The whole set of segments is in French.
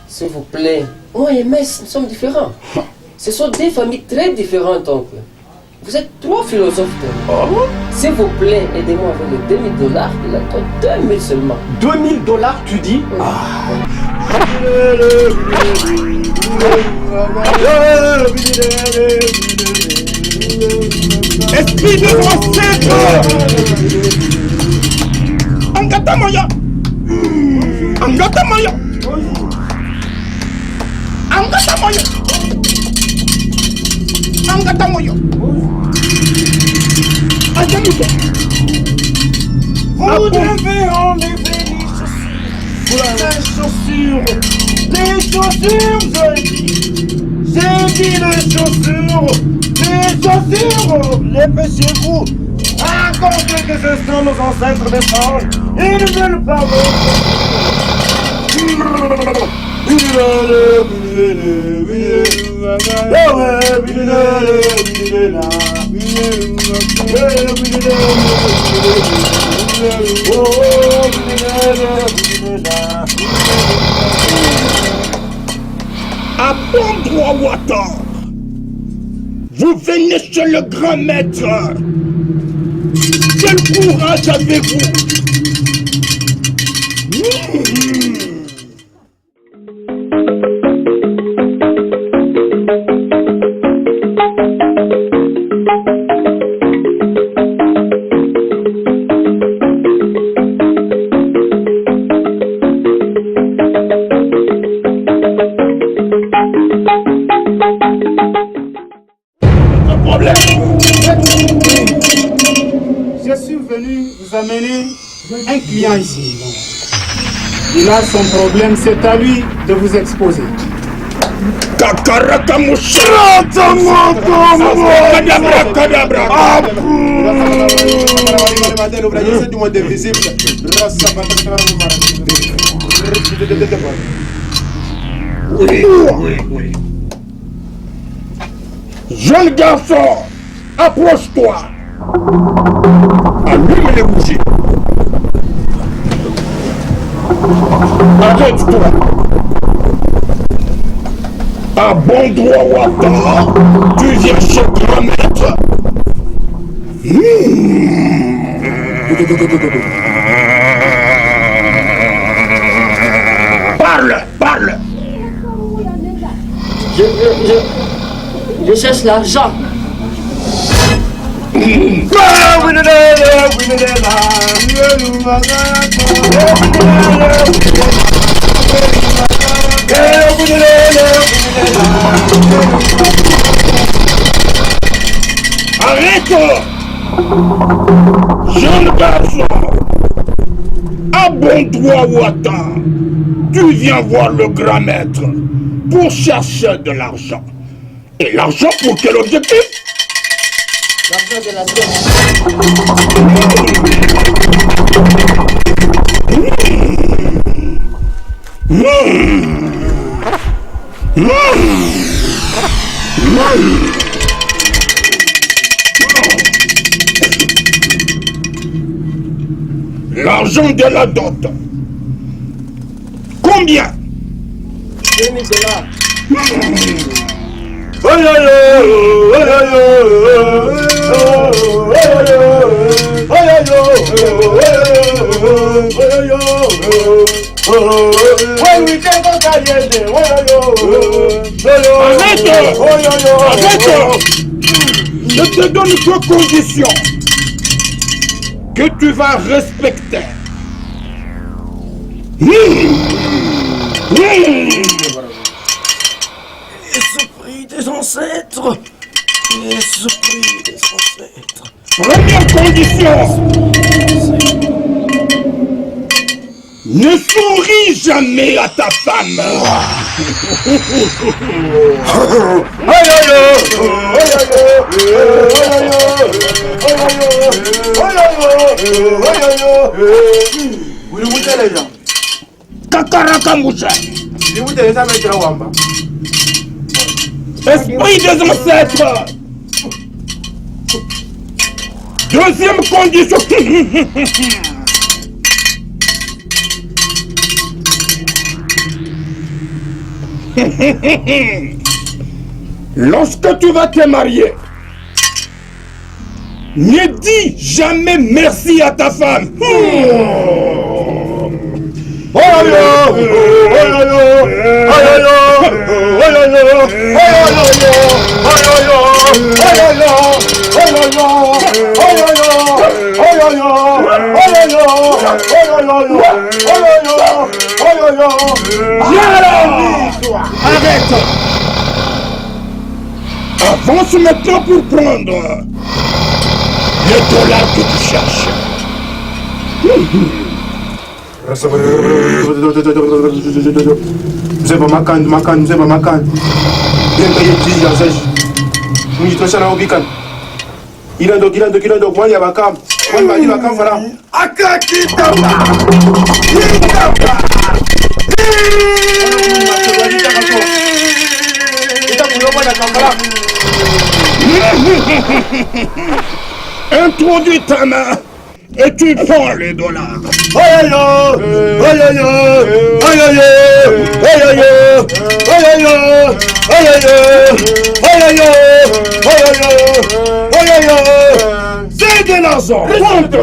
S'il vous plaît. Moi et Metz, nous sommes différents. Ce sont des familles très différentes, oncle. Vous êtes trois philosophes. S'il vous plaît, aidez-moi avec les $2000. Il a encore 2000 seulement. $2000, tu dis? Esprit de ancêtre! Angata Maya! Angata Maya! Angata Maya! Angata Maya! Ajamuka! Vous devez enlever les chaussures! Les chaussures, j'ai dit les chaussures! Les chaussures! Dépêchez-vous! Racontez que ce sont nos ancêtres des sages! Ils ne veulent pas À bon droit, Wata, vous venez chez le grand maître. Quel courage avez-vous? Je suis venu vous amener un client ici. Il a son problème, c'est à lui de vous exposer. Jeune garçon, approche-toi. Allume les bougies. Arrête-toi. À bon droit, Wata, tu viens chez grand maître. Parle, parle. Je cherche l'argent. Arrête! Jeune garçon, à bon droit, Wata, tu viens voir le grand maître pour chercher de l'argent. Et l'argent pour quel objectif? L'argent de la terre. L'argent de la dot. Combien? $2000. Arrête! Je te donne deux conditions que tu vas respecter. Esprit des ancêtres. Esprit des ancêtres. Première condition. Ne souris jamais à ta femme. Kakaraka Moucha. Esprit des ancêtres. Deuxième condition. Lorsque tu vas te marier, ne dis jamais merci à ta femme. Arrête. Avance maintenant pour prendre le dollar que tu cherches. Mzee makan. Bien payé 10 ans, Mwenye tosha na ubikan. Ilando, mwanya bakam. Mwanya bali bakam fala. Akakitaba. Kitaba. Introduis ta main et tu prends les dollars. C'est de l'argent. Compte.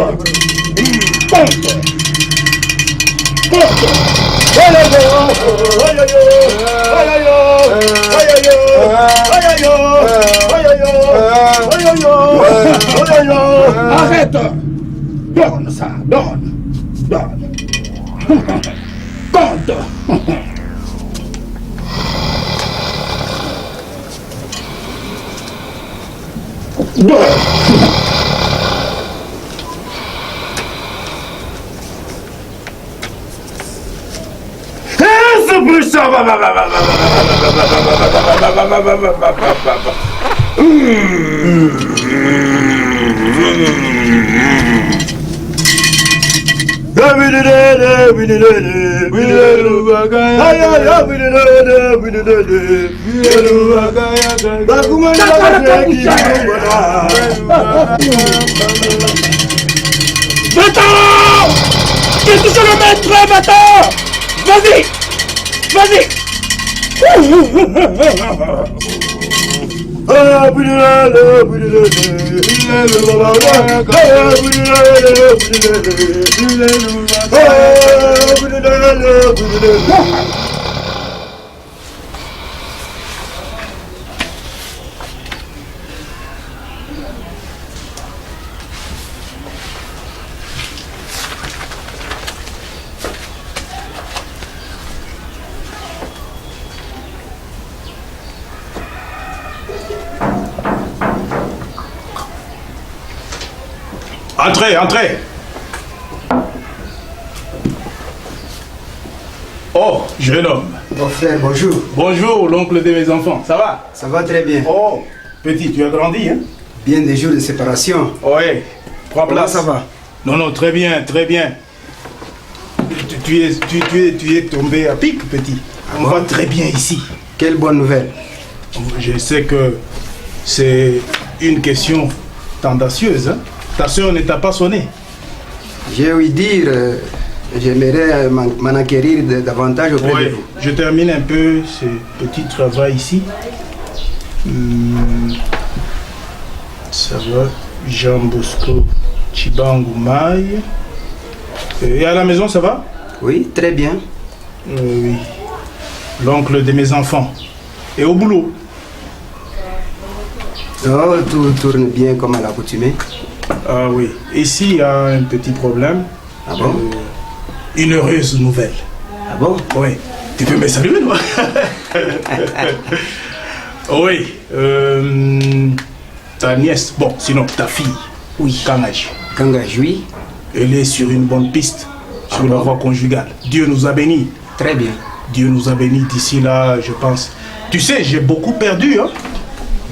Arrête. Donne ça, donne. Compte. Va-t'en! Qu'est-ce que c'est le maître? Va-t'en! Vas-y! Entrez. Oh, jeune homme. Mon frère, bonjour. Bonjour, l'oncle de mes enfants. Ça va? Ça va très bien. Oh, petit, tu as grandi, hein? Bien des jours de séparation. Ouais, prends Comment place. ça va? Non, très bien. Tu es tombé à pic, petit. On va très bien ici. Quelle bonne nouvelle. Je sais que c'est une question tendancieuse, hein? Ta soeur ne t'a pas sonné? J'ai ouï dire, j'aimerais m'en acquérir davantage auprès de vous. Je termine un peu ce petit travail ici. Ça va, Jean Bosco Chibangu Maï. Et à la maison, ça va? Oui, très bien. Oui. L'oncle de mes enfants. Et au boulot? Oh, tout tourne bien comme à l'accoutumée. Ah oui. Ici, il y a un petit problème. Ah bon? Une heureuse nouvelle. Ah bon? Oui. Tu peux me saluer, non? Oui. Ta nièce, bon, sinon ta fille. Oui. Kangaji. Kangaji, oui. Elle est sur une bonne piste, sur la voie conjugale. Dieu nous a bénis. Très bien. Dieu nous a bénis d'ici là, je pense. Tu sais, j'ai beaucoup perdu, hein.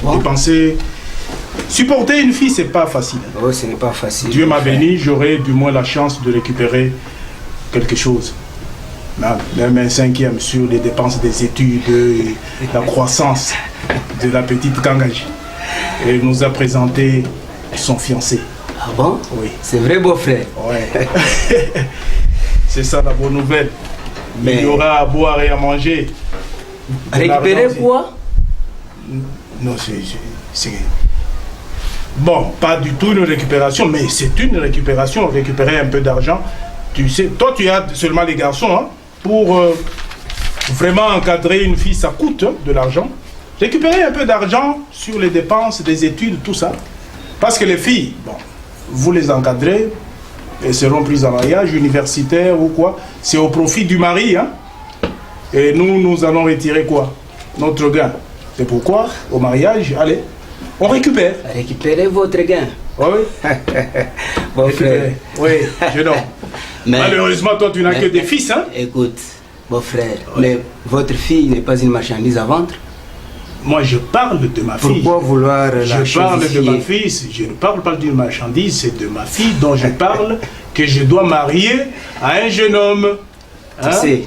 Bon. J'ai pensé... Supporter une fille, c'est pas facile. Oh, ce n'est pas facile. Dieu m'a béni, j'aurai du moins la chance de récupérer quelque chose. Même un 5e sur les dépenses des études et la croissance de la petite Kangaji. Elle nous a présenté son fiancé. Ah bon? Oui. C'est vrai, beau-frère. Ouais. C'est ça la bonne nouvelle. Mais... il y aura à boire et à manger. Récupérer quoi? Non, c'est... Bon, pas du tout une récupération, mais c'est une récupération, récupérer un peu d'argent. Tu sais, toi tu as seulement les garçons, hein, pour vraiment encadrer une fille, ça coûte de l'argent. Récupérer un peu d'argent sur les dépenses des études, tout ça. Parce que les filles, bon, vous les encadrez, elles seront prises en mariage universitaire ou quoi. C'est au profit du mari, hein. Et nous allons retirer quoi? Notre gain. C'est pourquoi, au mariage, allez, on récupère. Récupérez votre gain. Oui, oui. Bon frère. Oui, je donne. Mais, malheureusement, toi, tu n'as que des fils, hein? Écoute, beau frère, mais votre fille n'est pas une marchandise à vendre. Moi, je parle de ma fille. Pourquoi vouloir la Je parle de chosifier? ma fille. Je ne parle pas d'une marchandise, c'est de ma fille dont je parle, que je dois marier à un jeune homme. Tu Hein? sais,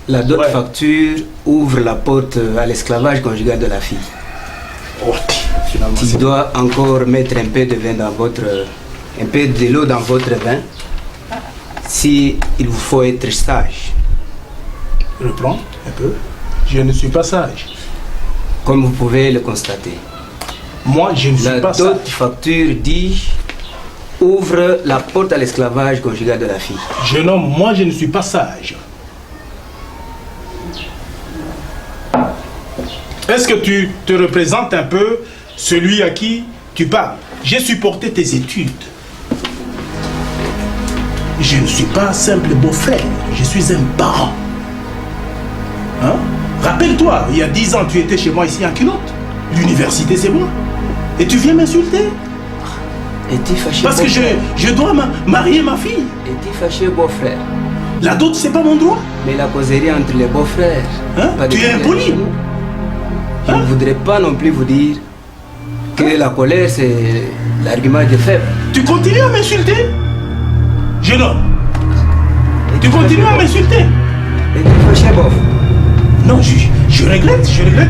la dot Ouais. facture ouvre la porte à l'esclavage conjugal de la fille. Oh, finalement, Tu c'est... dois encore mettre un peu de vin dans votre... un peu de l'eau dans votre vin. Si il vous faut être sage. Reprends un peu. Je ne suis pas sage. Comme vous pouvez le constater. Moi, je ne suis La pas dot sage. facture dit ouvre la porte à l'esclavage conjugal de la fille. Jeune homme, moi, je ne suis pas sage. Est-ce que tu te représentes un peu celui à qui tu parles? J'ai supporté tes études. Je ne suis pas un simple beau-frère, je suis un parent. Hein? Rappelle-toi, il y a 10 ans, tu étais chez moi ici en culotte. L'université, c'est moi. Et tu viens m'insulter? Es-tu fâché? Parce que beau-frère? je dois marier ma fille. Es-tu fâché, beau-frère? La dot, c'est pas mon droit. Mais la causerie entre les beaux-frères. Hein? pas de Tu es colère impoli. chez nous. Je Hein? ne voudrais pas non plus vous dire que la colère, c'est l'argument des faibles. Tu continues à m'insulter? Jeune homme, tu Es-tu continues fâché, à beau- m'insulter? Es-tu fâché, bof? Non, je regrette, je regrette.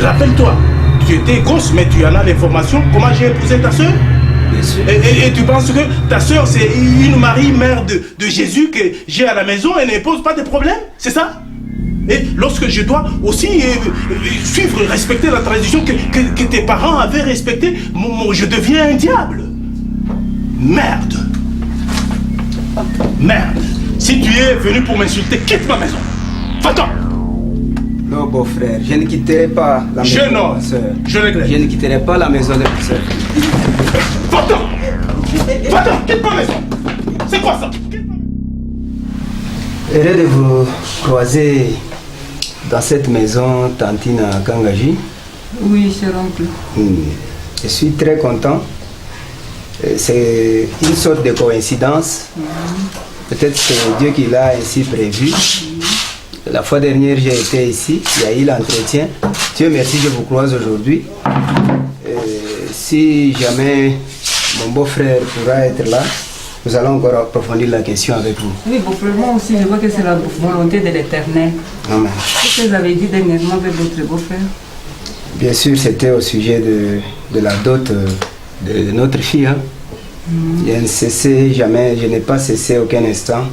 Rappelle-toi, tu étais gosse, mais tu en as l'information. Comment j'ai épousé ta soeur? Bien sûr. Et tu penses que ta soeur, c'est une Marie, mère de Jésus que j'ai à la maison et ne pose pas de problème? C'est ça? Et lorsque je dois aussi suivre et respecter la tradition que tes parents avaient respectée, je deviens un diable. Merde. Merde. Si tu es venu pour m'insulter, quitte ma maison. Va-t'en. Non, beau-frère, je ne quitterai pas la maison Jeune de homme, ma soeur. je regrette. Je ne quitterai pas la maison de ma soeur. Va-t'en. Va-t'en, quitte ma maison. C'est quoi ça? Heureux de vous croiser dans cette maison, Tantine à Kangaji. Oui, cher oncle. Je suis très content. C'est une sorte de coïncidence. Peut-être c'est Dieu qui l'a ainsi prévu. La fois dernière, j'ai été ici, il y a eu l'entretien. Dieu merci, je vous croise aujourd'hui. Si jamais mon beau-frère pourra être là, nous allons encore approfondir la question avec vous. Oui, beau-frère, moi aussi, je vois que c'est la volonté de l'Éternel. Amen. Qu'est-ce que vous avez dit dernièrement avec votre beau-frère? Bien sûr, c'était au sujet de la dot de notre fille. Hein. Je n'ai pas cessé aucun instant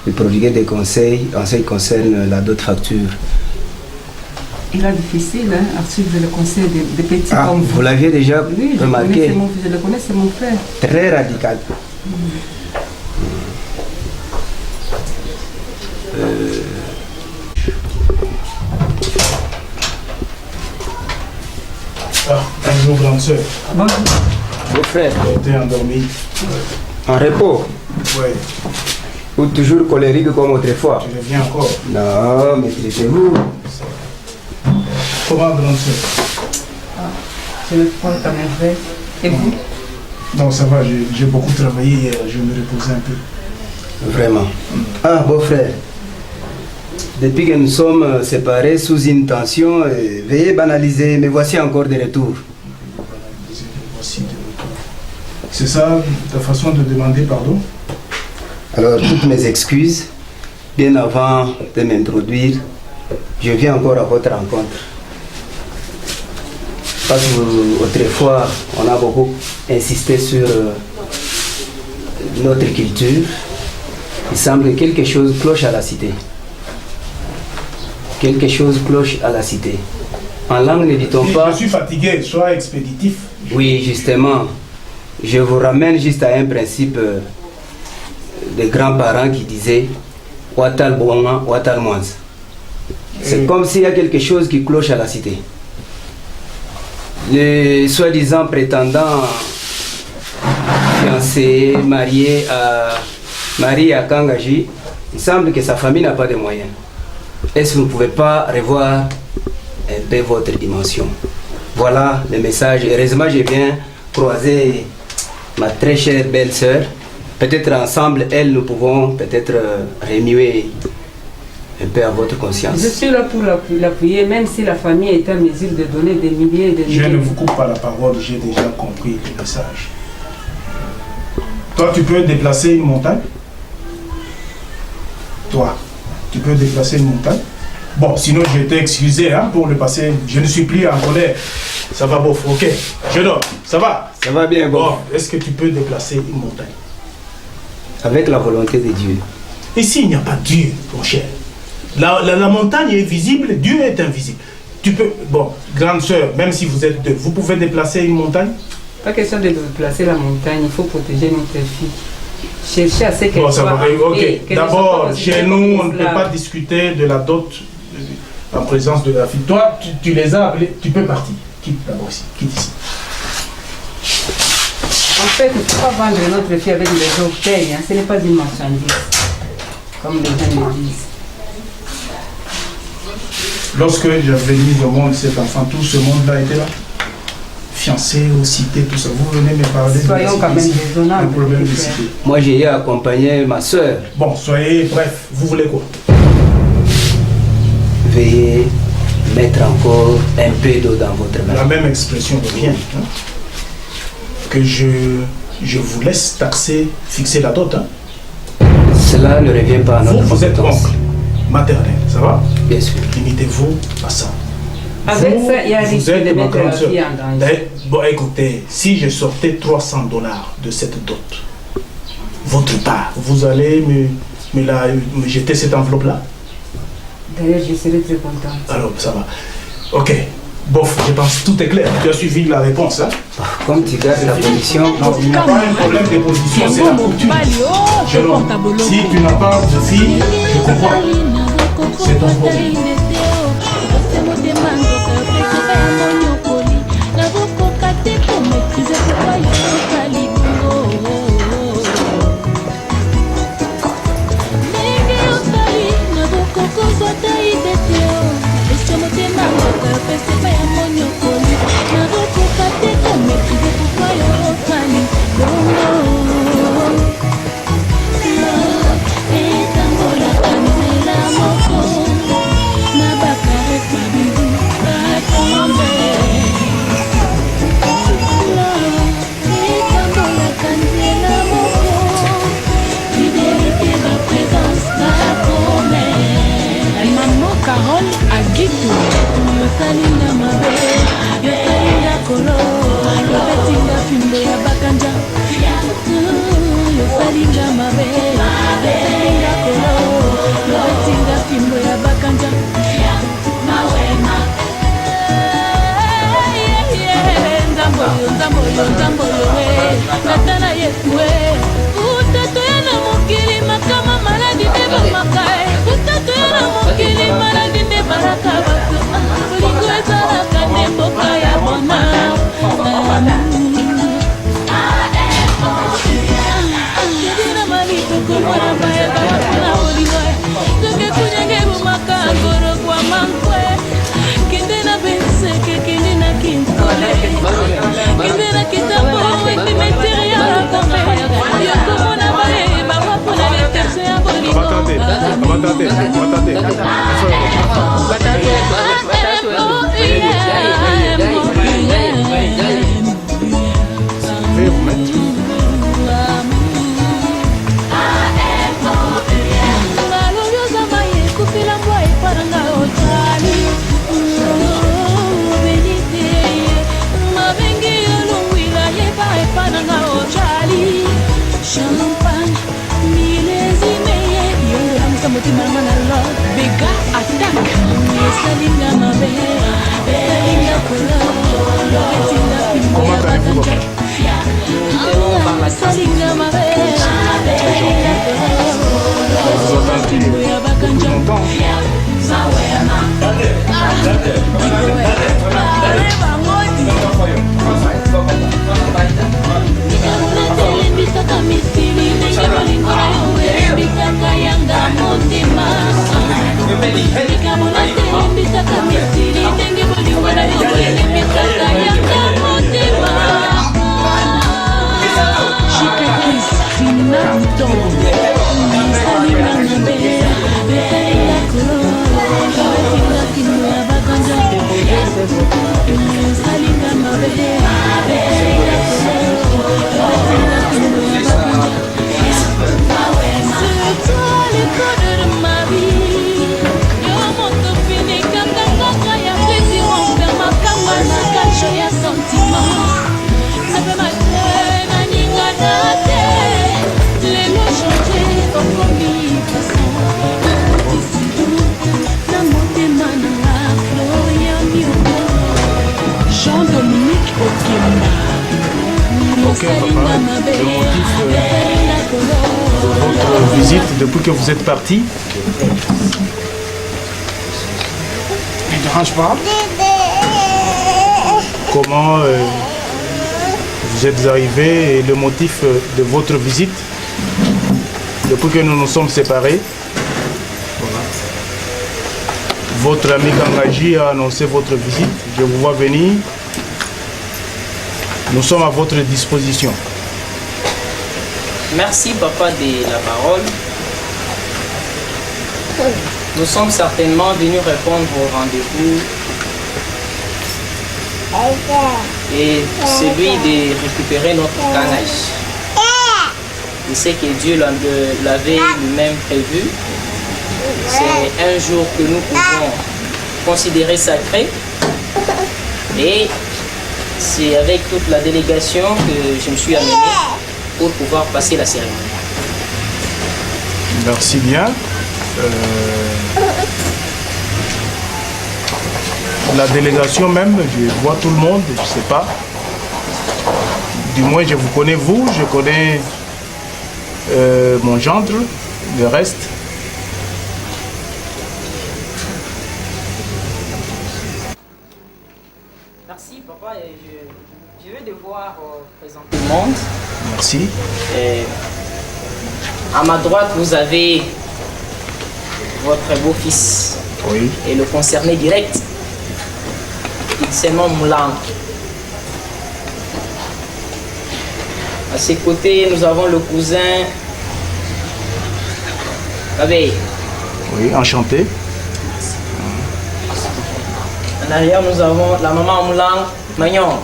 de prodiguer des conseils en ce qui concerne la dot facture. Il est difficile hein, à suivre le conseil des petits Ah, comme vous l'aviez déjà Oui, remarqué, je le connais, c'est mon frère. très radical. Bonjour, grande soeur. Bonjour. Beau frère, T'es endormi? en repos, Ouais, ou toujours colérique comme autrefois? tu reviens encore. Non, maîtrisez-vous. Comment, grande soeur? Je me porte à merveille. Et vous? Non, ça va, j'ai beaucoup travaillé hier, je vais me reposer un peu. Vraiment. Ah, beau frère. Depuis que nous sommes séparés sous une tension, veuillez banaliser, mais voici encore de retour. Voici de retour. C'est ça ta façon de demander pardon? Alors, toutes mes excuses, bien avant de m'introduire, je viens encore à votre rencontre. Parce que autrefois, on a beaucoup insisté sur notre culture. Il semble que quelque chose cloche à la cité. quelque chose cloche à la cité. En langue, ne dit-on pas... Je suis fatigué, sois expéditif. Oui, justement. Je vous ramène juste à un principe des grands-parents qui disaient « Watal Bouanga, Watal Mwanz ». C'est comme s'il y a quelque chose qui cloche à la cité. Les soi-disant prétendants fiancés, mariés à Marie à Kangaji, il semble que sa famille n'a pas de moyens. Est-ce que vous ne pouvez pas revoir un peu votre dimension? Voilà le message. Heureusement, j'ai bien croisé ma très chère belle-sœur. Peut-être ensemble, elle, nous pouvons peut-être remuer un peu à votre conscience. Je suis là pour l'appuyer, même si la famille est en mesure de donner des milliers de milliers. Je ne vous coupe pas la parole, j'ai déjà compris le message. Toi, tu peux déplacer une montagne? Toi, tu peux déplacer une montagne? Bon, sinon je t'ai excusé hein, pour le passé. Je ne suis plus en colère. Ça va, bof, ok. Je dors. Ça va? Ça va bien, bof. Bon, est-ce que tu peux déplacer une montagne? Avec la volonté de Dieu. Ici, il n'y a pas Dieu, mon cher. La montagne est visible, Dieu est invisible. Tu peux, bon, grande sœur, même si vous êtes deux, vous pouvez déplacer une montagne? Pas question de déplacer la montagne, il faut protéger notre fille. Chercher à ce qu'elle Bon, ça soit... va, ok. D'abord, chez nous, on ne peut pas discuter de la dot en présence de la fille. Toi, tu les as appelés, tu peux partir. Quitte d'abord ici, quitte ici. En fait, il ne faut pas vendre notre fille avec les orteils, hein. Ce n'est pas une marchandise, comme les gens le disent. Lorsque j'avais mis au monde cet enfant, tout ce monde-là était là. Fiancé, aux cités, tout ça. Vous venez me parler soyons de quand même raisonnables. problème de cité. Moi, j'ai accompagné ma soeur. Bon, soyez bref. Vous voulez quoi? Veuillez mettre encore un peu d'eau dans votre main. La même expression revient. Hein? Que je vous laisse taxer, fixer la dot. Hein? Cela ne revient pas à notre Vous êtes compétence. oncle maternel, ça va? Bien sûr. Limitez-vous à ça. Avec vous, ça, il y a risque vous êtes de ma mettre la grande sœur. fille en danger. Bon, écoutez, si je sortais $300 de cette dot, votre part, vous allez me jeter cette enveloppe-là? D'ailleurs, je serai très contente. Alors, ça va. Ok. Bof, je pense que tout est clair. Tu as suivi la réponse, hein? Comme tu gardes la position, Non, il n'y a pas un problème de position, c'est la coutume. Jeune homme, si tu n'as pas de fille, je comprends. C'est ton problème. Bega attack. Ok, papa, le motif de votre visite depuis que vous êtes parti. Ne dérange pas. Comment vous êtes arrivé et le motif de votre visite depuis que nous nous sommes séparés. Votre ami Kangaji a annoncé votre visite. Je vous vois venir. Nous sommes à votre disposition. Merci papa de la parole. Nous sommes certainement venus répondre au rendez-vous et celui de récupérer notre Kangaji. Je sais que Dieu l'avait lui-même prévu. C'est un jour que nous pouvons considérer sacré et c'est avec toute la délégation que je me suis amené pour pouvoir passer la cérémonie. Merci bien. La délégation même, je vois tout le monde, je ne sais pas. Du moins, je vous connais vous, je connais mon gendre, le reste. Merci papa, et je vais devoir présenter le monde. Merci. Et à ma droite, vous avez votre beau-fils. Oui. Et le concerné direct, c'est mon Moulang. À ses côtés, nous avons le cousin Abeille. Oui, enchanté. En arrière, nous avons la maman Moulang Magnon.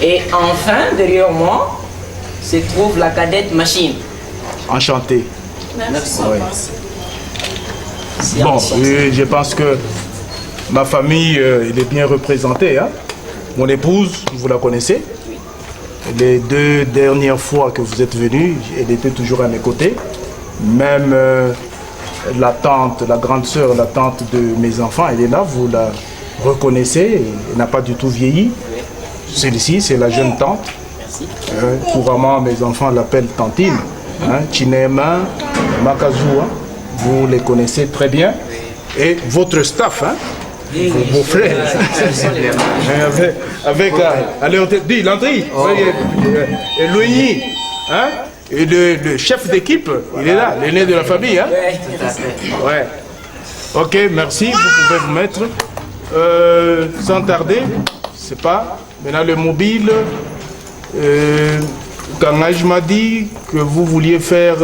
Et enfin, derrière moi, se trouve la cadette Machine. Enchanté. Merci. Oui. Bon, je pense que ma famille elle est bien représentée. Hein? Mon épouse, vous la connaissez. Les 2 dernières fois que vous êtes venus, elle était toujours à mes côtés. Même la tante, la grande sœur, la tante de mes enfants, elle est là, vous la reconnaissez. Elle n'a pas du tout vieilli. Celle-ci, c'est la jeune tante. Merci. Couramment, mes enfants l'appellent Tantine. Hein? Chinema, Makazou, hein? Vous les connaissez très bien. Et votre staff, hein? Vos frères. Avec allez, dis l'entrée. Et Louis, hein? Et le chef d'équipe, il est là, l'aîné de la famille. Hein? Ouais. Ok, merci. Vous pouvez vous mettre. Sans tarder, c'est pas. Maintenant, le mobile. Kangaji m'a dit que vous vouliez faire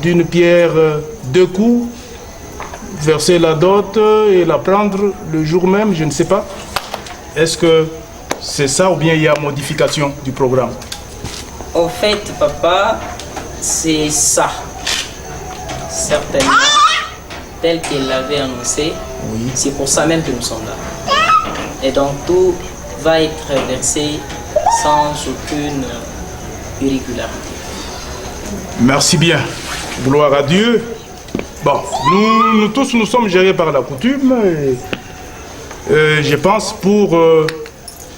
d'une pierre 2 coups, verser la dot et la prendre le jour même, je ne sais pas. Est-ce que c'est ça ou bien il y a modification du programme? Au fait, papa, c'est ça. Certainement. Tel qu'elle l'avait annoncé. Oui. C'est pour ça même que nous sommes là. Et donc tout va être versé sans aucune irrégularité. Merci bien. Gloire à Dieu. Bon, nous tous, nous sommes gérés par la coutume. Et, je pense pour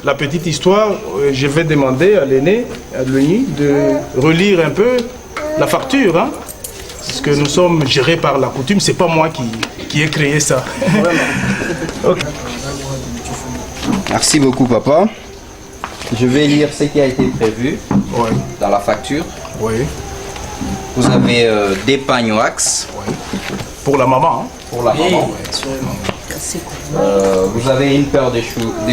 la petite histoire, je vais demander à l'aîné, à Louis, de relire un peu la facture. Hein? Parce que nous sommes gérés par la coutume, c'est pas moi qui ai créé ça. Ok. Merci beaucoup, papa. Je vais lire ce qui a été prévu dans la facture. Oui. Vous avez des pagnes wax. Pour la maman. Hein? Pour la maman. Vous avez une paire de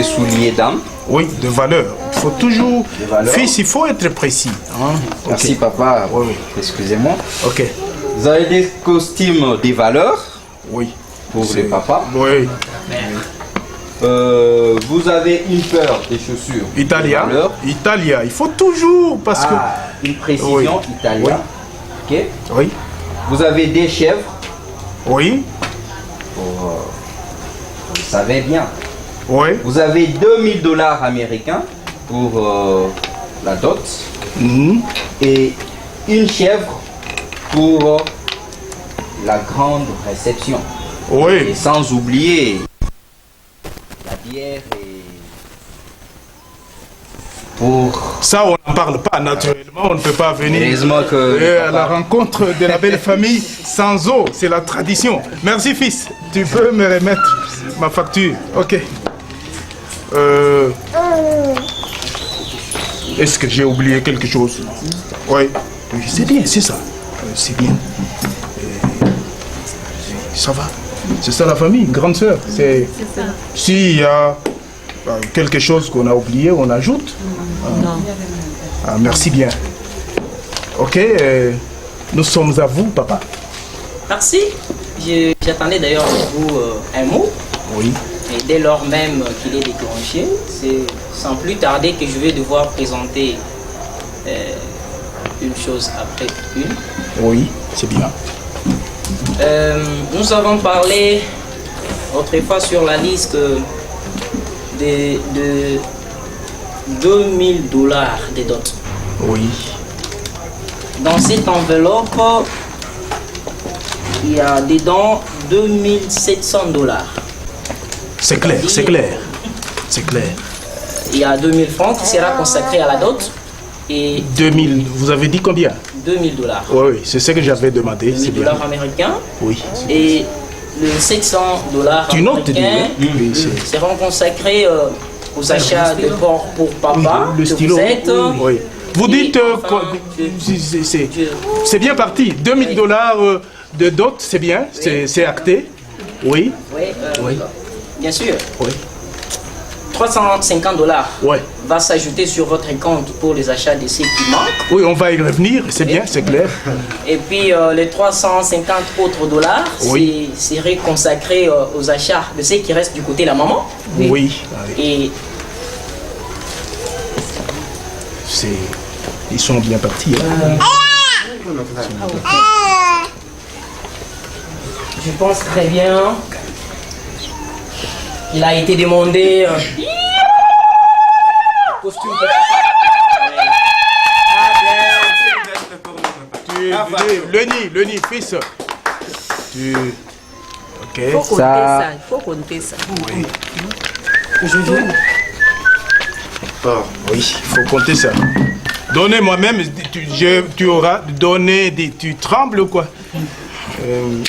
souliers dames. Oui, de valeur. Il faut toujours... Fils, il faut être précis. Hein? Merci, papa. Excusez-moi. Ok. Vous avez des costumes de valeur. Oui. Pour les papas. Oui. Vous avez une paire de chaussures. Italia. Italia. Il faut toujours parce que... Une précision Italia. Ok. Oui. Vous avez des chèvres. Oui. Vous savez bien. Oui. Vous avez $2000 américains pour la dot. Et une chèvre pour la grande réception. Oui. Et sans oublier la bière et pour... Ça, on n'en parle pas naturellement, on ne peut pas venir à la rencontre de la belle famille sans eau, c'est la tradition. Merci fils, tu peux me remettre ma facture. Ok. Est-ce que j'ai oublié quelque chose? Oui. C'est bien, c'est ça. C'est bien. Ça va. C'est ça la famille, grande sœur. S'il y a quelque chose qu'on a oublié, on ajoute. Non. Ah, merci bien. Ok, nous sommes à vous, papa. Merci. J'attendais d'ailleurs de vous un mot. Oui. Et dès lors même qu'il est déclenché, c'est sans plus tarder que je vais devoir présenter une chose après une. Oui, c'est bien. Nous avons parlé autrefois sur la liste de $2000 de dot. Oui. Dans cette enveloppe, il y a dedans $2700. C'est clair, c'est clair. C'est clair. Il y a 2000 francs qui sera consacré à la dot. Et 2000, vous avez dit combien? $2000. Oui, c'est ce que j'avais demandé. $2000 américains. Oui. Et le $700 américains seront consacrés aux achats de porc pour papa. Le stylo. Vous êtes. Oui. Vous dites c'est bien parti. $2000 de dot, c'est bien, c'est acté. Oui. Oui. Bien sûr. Oui. $350 ouais. va s'ajouter sur votre compte pour les achats de ceux qui manquent. Oui, on va y revenir, c'est bien, c'est clair. Et puis les 350 autres dollars seraient consacrés aux achats de ceux qui restent du côté de la maman. Oui. Et ils sont bien partis. Hein. Je pense très bien qu'il a été demandé costume. Le nid, fils. Ok. Il faut compter ça. Il faut compter ça. Oui. Je joue. Oui, il faut compter ça. Donnez moi-même, tu auras donné tu trembles ou quoi? 2,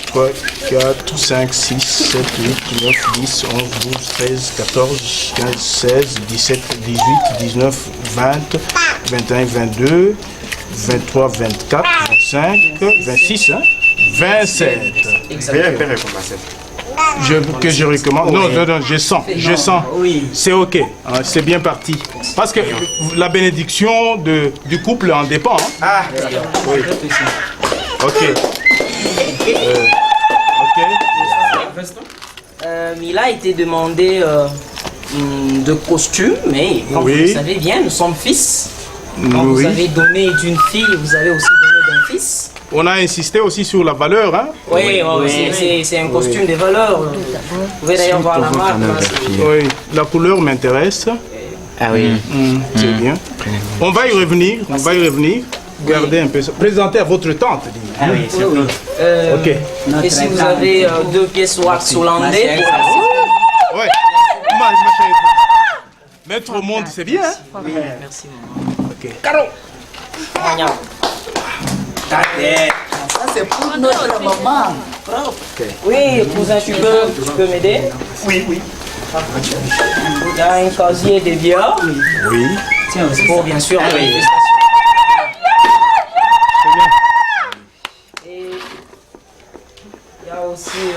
3, 4, 5, 6, 7, 8, 9, 10, 11, 12, 13, 14, 15, 16, 17, 18, 19, 20, 21, 22, 23, 24, 25, 26, hein? 27. Exactement. Que je recommande. Non, je sens. Oui. C'est ok, hein, c'est bien parti. Parce que la bénédiction du couple en dépend. Hein. Ah, oui. Ok. Il a été demandé de costume, mais comme vous le savez bien, nous sommes fils. Quand vous avez donné d'une fille, vous avez aussi donné d'un fils. On a insisté aussi sur la valeur. Hein? Oui, c'est un costume de valeur. Vous pouvez d'ailleurs voir la marque. Oui, la couleur m'intéresse. Ah oui. C'est bien. On va y revenir. Gardez un peu ça. Présentez à votre tante. Ah oui, c'est oui. Ok. Et si vous avez 2 pièces wax hollandais. Ouais. Mettre au monde, c'est bien. Hein? Oui, merci maman. Ok. Caro. Ça, c'est pour notre maman. Oui, cousin, tu peux m'aider? Oui, oui. Il y a un casier de billets. Oui. Tiens, c'est pour bien sûr. Et il y a aussi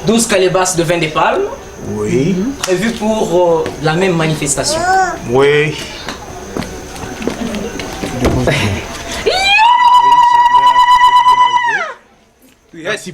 12 calebasses de vin de palme. Oui. Prévues pour la même manifestation. Oui. Merci.